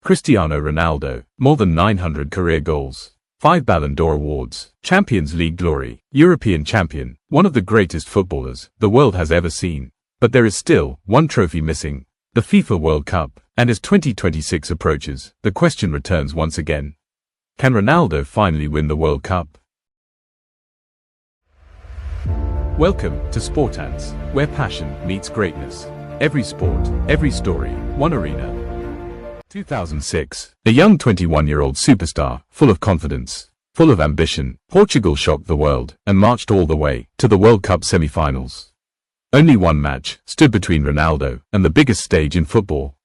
Cristiano Ronaldo, more than 900 career goals, 5 Ballon d'Or awards, Champions League glory, European champion, one of the greatest footballers the world has ever seen. But there is still one trophy missing, the FIFA World Cup, and as 2026 approaches, the question returns once again. Can Ronaldo finally win the World Cup? Welcome to Sportants, where passion meets greatness. Every sport, every story, one arena. 2006, a young 21-year-old superstar, full of confidence, full of ambition, Portugal shocked the world and marched all the way to the World Cup semi-finals. Only one match stood between Ronaldo and the biggest stage in football,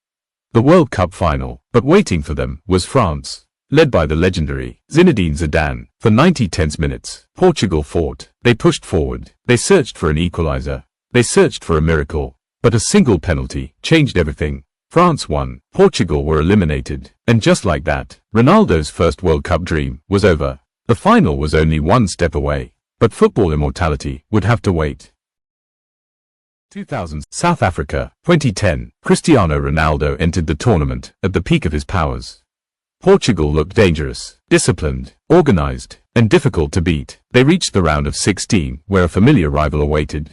the World Cup final, but waiting for them was France. Led by the legendary Zinedine Zidane, for 90 tense minutes, Portugal fought, they pushed forward, they searched for an equalizer, they searched for a miracle, but a single penalty changed everything. France won, Portugal were eliminated, and just like that, Ronaldo's first World Cup dream was over. The final was only one step away, but football immortality would have to wait. 2000, South Africa, 2010, Cristiano Ronaldo entered the tournament at the peak of his powers. Portugal looked dangerous, disciplined, organized, and difficult to beat. They reached the round of 16, where a familiar rival awaited.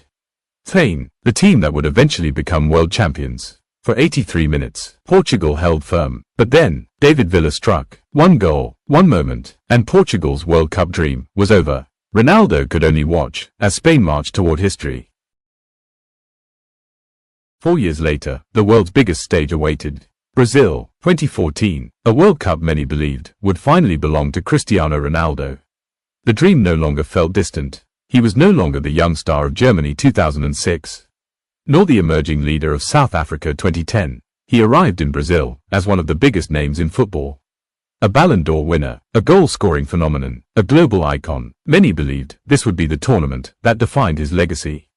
Spain, the team that would eventually become world champions. For 83 minutes, Portugal held firm, but then, David Villa struck. One goal, one moment, and Portugal's World Cup dream was over. Ronaldo could only watch as Spain marched toward history. 4 years later, the world's biggest stage awaited. Brazil, 2014, a World Cup many believed would finally belong to Cristiano Ronaldo. The dream no longer felt distant. He was no longer the young star of Germany 2006, nor the emerging leader of South Africa 2010. He arrived in Brazil as one of the biggest names in football. A Ballon d'Or winner, a goal-scoring phenomenon, a global icon. Many believed this would be the tournament that defined his legacy.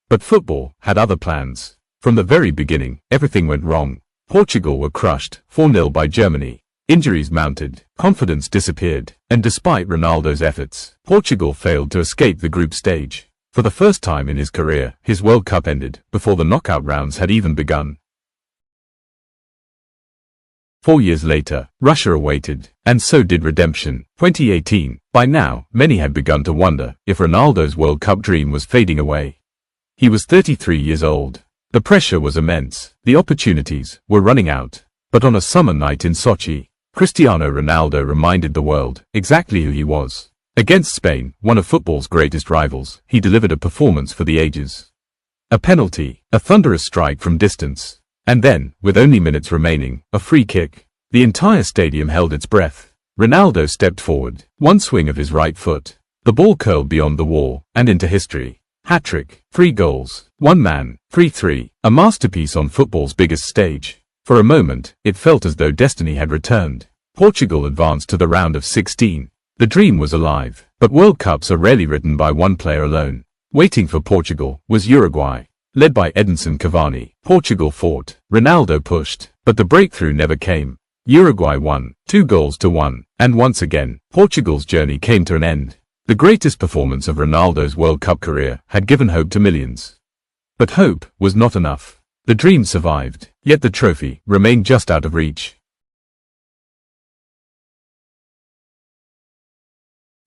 But football had other plans. From the very beginning, everything went wrong. Portugal were crushed 4-0 by Germany. Injuries mounted, confidence disappeared, and despite Ronaldo's efforts, Portugal failed to escape the group stage. For the first time in his career, his World Cup ended before the knockout rounds had even begun. 4 years later, Russia awaited, and so did redemption. 2018, by now, many had begun to wonder if Ronaldo's World Cup dream was fading away. He was 33 years old. The pressure was immense, the opportunities were running out. But on a summer night in Sochi, Cristiano Ronaldo reminded the world exactly who he was. Against Spain, one of football's greatest rivals, he delivered a performance for the ages. A penalty, a thunderous strike from distance, and then, with only minutes remaining, a free kick. The entire stadium held its breath. Ronaldo stepped forward, one swing of his right foot. The ball curled beyond the wall, and into history. Hat-trick, 3 goals, 1 man, 3-3, a masterpiece on football's biggest stage. For a moment, it felt as though destiny had returned. Portugal advanced to the round of 16. The dream was alive, but World Cups are rarely written by one player alone. Waiting for Portugal was Uruguay. Led by Edinson Cavani, Portugal fought, Ronaldo pushed, but the breakthrough never came. Uruguay won, 2-1, and once again, Portugal's journey came to an end. The greatest performance of Ronaldo's World Cup career had given hope to millions. But hope was not enough. The dream survived, yet the trophy remained just out of reach.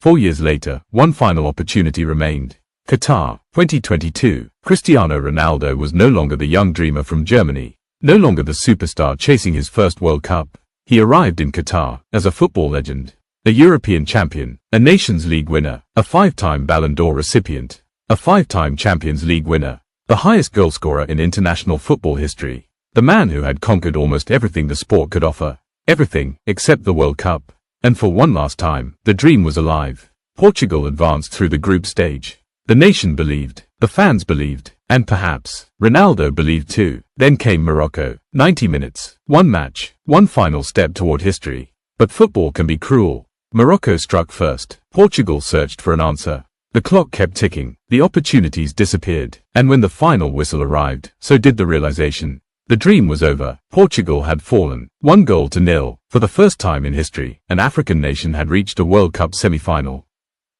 4 years later, one final opportunity remained. Qatar, 2022, Cristiano Ronaldo was no longer the young dreamer from Germany, no longer the superstar chasing his first World Cup. He arrived in Qatar as a football legend. A European champion, a Nations League winner, a 5-time Ballon d'Or recipient, a 5-time Champions League winner, the highest goalscorer in international football history, the man who had conquered almost everything the sport could offer, everything except the World Cup. And for one last time, the dream was alive. Portugal advanced through the group stage. The nation believed, the fans believed, and perhaps Ronaldo believed too. Then came Morocco, 90 minutes, one match, one final step toward history. But football can be cruel. Morocco struck first. Portugal searched for an answer. The clock kept ticking, the opportunities disappeared, and when the final whistle arrived, so did the realization. The dream was over. Portugal had fallen, 1-0. For the first time in history, an African nation had reached a World Cup semi-final.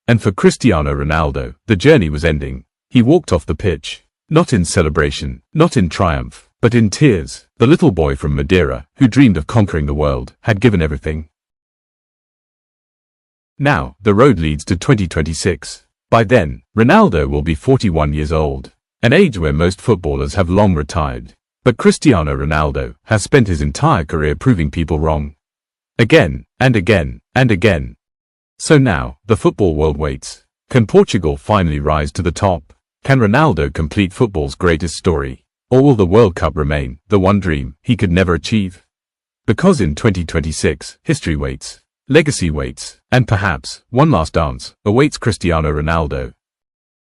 And for Cristiano Ronaldo, the journey was ending. He walked off the pitch, not in celebration, not in triumph, But in tears, the little boy from Madeira, who dreamed of conquering the world, had given everything. Now, the road leads to 2026. By then, Ronaldo will be 41 years old, an age where most footballers have long retired. But Cristiano Ronaldo has spent his entire career proving people wrong. Again, and again, and again. So now, the football world waits. Can Portugal finally rise to the top? Can Ronaldo complete football's greatest story? Or will the World Cup remain the one dream he could never achieve? Because in 2026, history waits, legacy waits, and perhaps one last dance awaits Cristiano Ronaldo.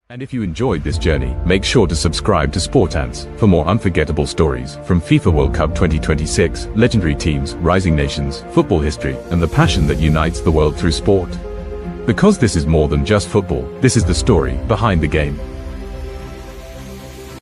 And if you enjoyed this journey, make sure to subscribe to Sportants for more unforgettable stories from FIFA World Cup 2026, legendary teams, rising nations, football history, and the passion that unites the world through sport. Because this is more than just football, this is the story behind the game.